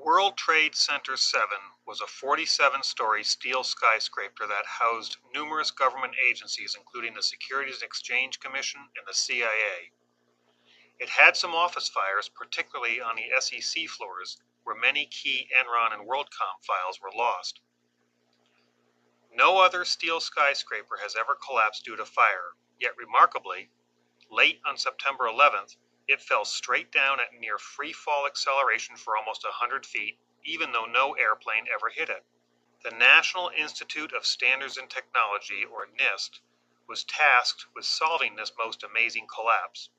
World Trade Center 7 was a 47-story steel skyscraper that housed numerous government agencies, including the Securities and Exchange Commission and the CIA. It had some office fires, particularly on the SEC floors, where many key Enron and WorldCom files were lost. No other steel skyscraper has ever collapsed due to fire, yet remarkably, late on September 11th, it fell straight down at near free-fall acceleration for almost 100 feet, even though no airplane ever hit it. The National Institute of Standards and Technology, or NIST, was tasked with solving this most amazing collapse.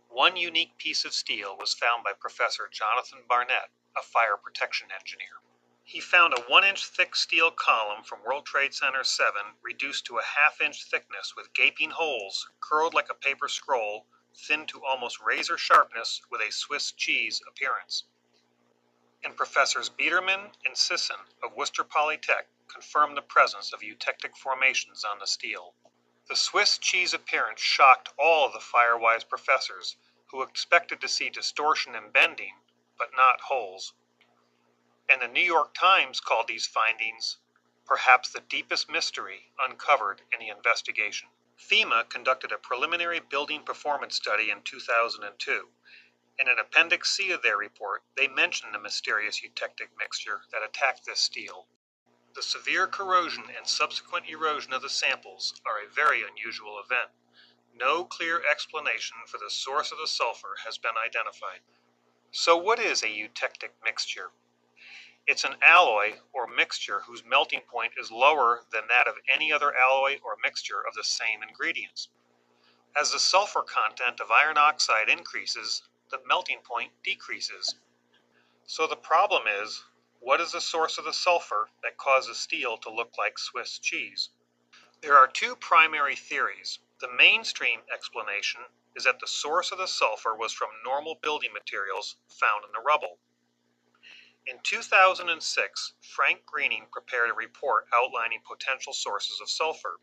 One unique piece of steel was found by Professor Jonathan Barnett, a fire protection engineer. He found a 1-inch thick steel column from World Trade Center 7 reduced to a half-inch thickness with gaping holes, curled like a paper scroll, thinned to almost razor sharpness with a Swiss cheese appearance. And Professors Biedermann and Sisson of Worcester Polytech confirmed the presence of eutectic formations on the steel. The Swiss cheese appearance shocked all of the fire-wise professors, who expected to see distortion and bending, but not holes. And the New York Times called these findings perhaps the deepest mystery uncovered in the investigation. FEMA conducted a preliminary building performance study in 2002. In an Appendix C of their report, they mentioned the mysterious eutectic mixture that attacked this steel. The severe corrosion and subsequent erosion of the samples are a very unusual event. No clear explanation for the source of the sulfur has been identified. So what is a eutectic mixture? It's an alloy or mixture whose melting point is lower than that of any other alloy or mixture of the same ingredients. As the sulfur content of iron oxide increases, the melting point decreases. So the problem is, what is the source of the sulfur that causes steel to look like Swiss cheese? There are two primary theories. The mainstream explanation is that the source of the sulfur was from normal building materials found in the rubble. In 2006, Frank Greening prepared a report outlining potential sources of sulfur.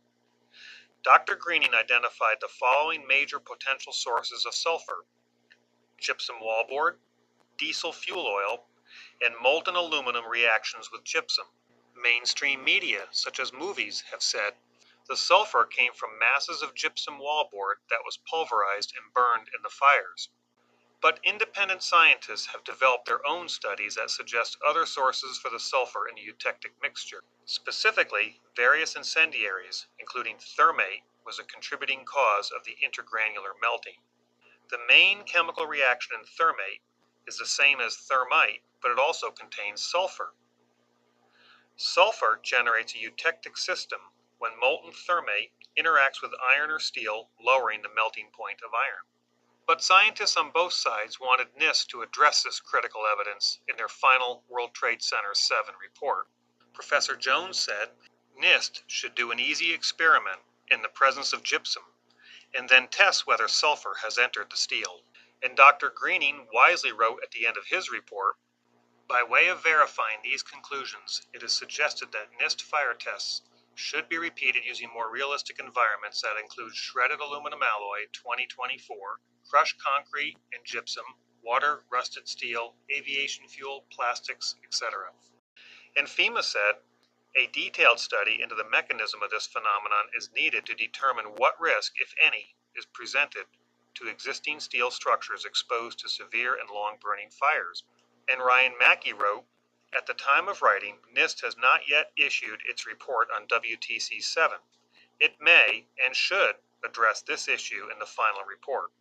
Dr. Greening identified the following major potential sources of sulfur: gypsum wallboard, diesel fuel oil, and molten aluminum reactions with gypsum. Mainstream media, such as movies, have said the sulfur came from masses of gypsum wallboard that was pulverized and burned in the fires. But independent scientists have developed their own studies that suggest other sources for the sulfur in the eutectic mixture. Specifically, various incendiaries, including thermate, was a contributing cause of the intergranular melting. The main chemical reaction in thermate is the same as thermite, but it also contains sulfur. Sulfur generates a eutectic system when molten thermate interacts with iron or steel, lowering the melting point of iron. But scientists on both sides wanted NIST to address this critical evidence in their final World Trade Center 7 report. Professor Jones said NIST should do an easy experiment in the presence of gypsum and then test whether sulfur has entered the steel. And Dr. Greening wisely wrote at the end of his report, by way of verifying these conclusions, it is suggested that NIST fire tests should be repeated using more realistic environments that include shredded aluminum alloy 2024, crushed concrete and gypsum, water, rusted steel, aviation fuel, plastics, etc. And FEMA said a detailed study into the mechanism of this phenomenon is needed to determine what risk, if any, is presented to existing steel structures exposed to severe and long-burning fires. And Ryan Mackey wrote, at the time of writing, NIST has not yet issued its report on WTC 7. It may and should address this issue in the final report.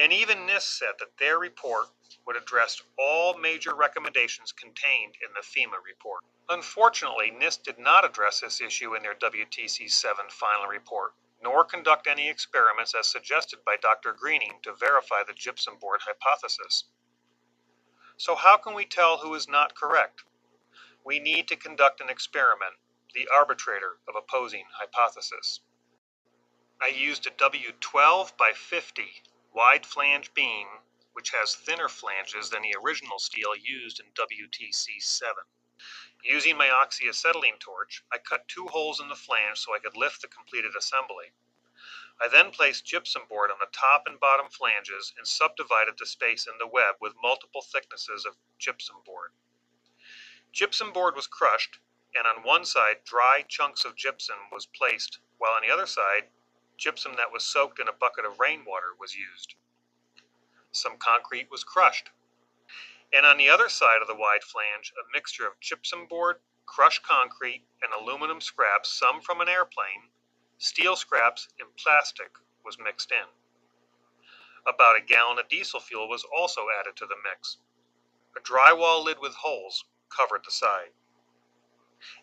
And even NIST said that their report would address all major recommendations contained in the FEMA report. Unfortunately, NIST did not address this issue in their WTC 7 final report, nor conduct any experiments as suggested by Dr. Greening to verify the gypsum board hypothesis. So how can we tell who is not correct? We need to conduct an experiment, the arbitrator of opposing hypothesis. I used a W12 by 50 wide flange beam, which has thinner flanges than the original steel used in WTC 7. Using my oxyacetylene torch, I cut 2 holes in the flange so I could lift the completed assembly. I then placed gypsum board on the top and bottom flanges and subdivided the space in the web with multiple thicknesses of gypsum board. Gypsum board was crushed, and on one side dry chunks of gypsum was placed, while on the other side, gypsum that was soaked in a bucket of rainwater was used. Some concrete was crushed, and on the other side of the wide flange, a mixture of gypsum board, crushed concrete, and aluminum scraps, some from an airplane, steel scraps, and plastic was mixed in. About a gallon of diesel fuel was also added to the mix. A drywall lid with holes covered the side,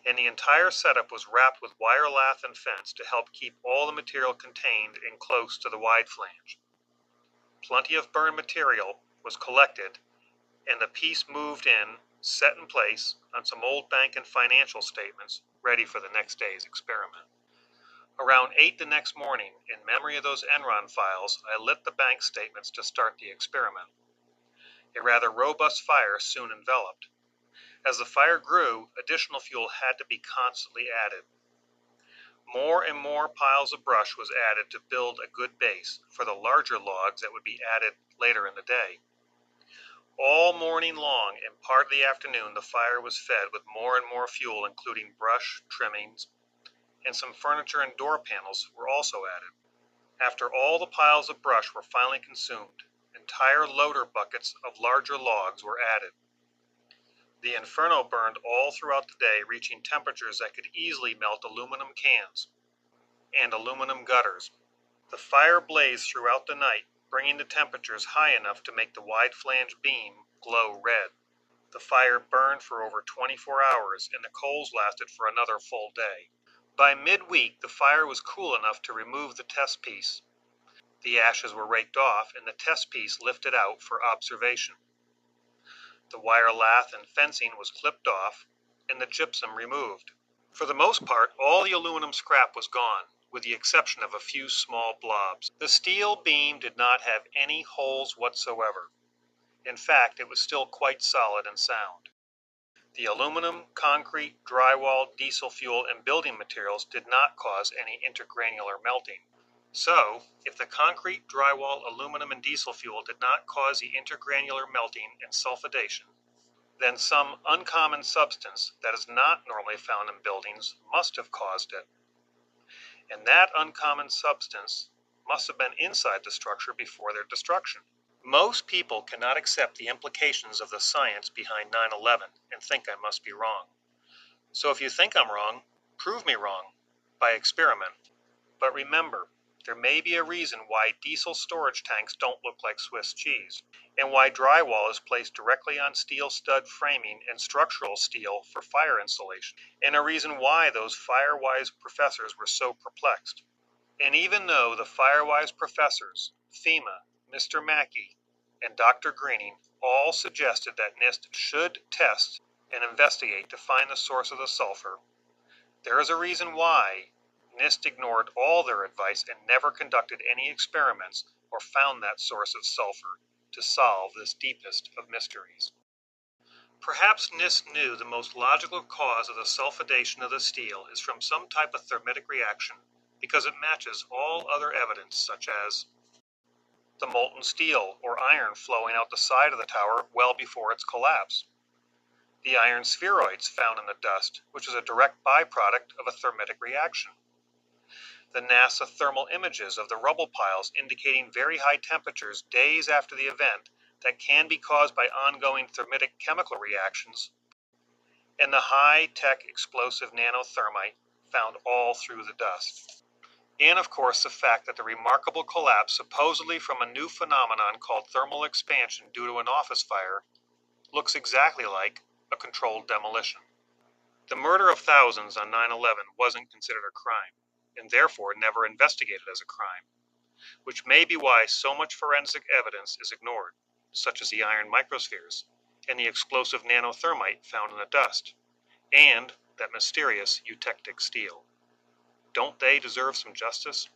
and the entire setup was wrapped with wire lath and fence to help keep all the material contained and close to the wide flange. Plenty of burned material was collected, and the piece moved in, set in place on some old bank and financial statements, ready for the next day's experiment. Around 8 the next morning, in memory of those Enron files, I lit the bank statements to start the experiment. A rather robust fire soon enveloped. As the fire grew, additional fuel had to be constantly added. More and more piles of brush was added to build a good base for the larger logs that would be added later in the day. All morning long and part of the afternoon, the fire was fed with more and more fuel, including brush, trimmings, and some furniture and door panels were also added. After all the piles of brush were finally consumed, entire loader buckets of larger logs were added. The inferno burned all throughout the day, reaching temperatures that could easily melt aluminum cans and aluminum gutters. The fire blazed throughout the night, bringing the temperatures high enough to make the wide flange beam glow red. The fire burned for over 24 hours, and the coals lasted for another full day. By midweek, the fire was cool enough to remove the test piece. The ashes were raked off, and the test piece lifted out for observation. The wire lath and fencing was clipped off, and the gypsum removed. For the most part, all the aluminum scrap was gone, with the exception of a few small blobs. The steel beam did not have any holes whatsoever. In fact, it was still quite solid and sound. The aluminum, concrete, drywall, diesel fuel, and building materials did not cause any intergranular melting. So, if the concrete, drywall, aluminum, and diesel fuel did not cause the intergranular melting and sulfidation, then some uncommon substance that is not normally found in buildings must have caused it. And that uncommon substance must have been inside the structure before their destruction. Most people cannot accept the implications of the science behind 9/11 and think I must be wrong. So if you think I'm wrong, prove me wrong by experiment. But remember, there may be a reason why diesel storage tanks don't look like Swiss cheese, and why drywall is placed directly on steel stud framing and structural steel for fire insulation, and a reason why those Firewise professors were so perplexed. And even though the Firewise professors, FEMA, Mr. Mackey, and Dr. Greening all suggested that NIST should test and investigate to find the source of the sulfur, there is a reason why NIST ignored all their advice and never conducted any experiments or found that source of sulfur to solve this deepest of mysteries. Perhaps NIST knew the most logical cause of the sulfidation of the steel is from some type of thermitic reaction because it matches all other evidence, such as the molten steel or iron flowing out the side of the tower well before its collapse, the iron spheroids found in the dust, which is a direct byproduct of a thermitic reaction, the NASA thermal images of the rubble piles indicating very high temperatures days after the event that can be caused by ongoing thermitic chemical reactions, and the high-tech explosive nanothermite found all through the dust. And of course the fact that the remarkable collapse supposedly from a new phenomenon called thermal expansion due to an office fire looks exactly like a controlled demolition. The murder of thousands on 9/11 wasn't considered a crime, and therefore never investigated as a crime, which may be why so much forensic evidence is ignored, such as the iron microspheres and the explosive nanothermite found in the dust, and that mysterious eutectic steel. Don't they deserve some justice?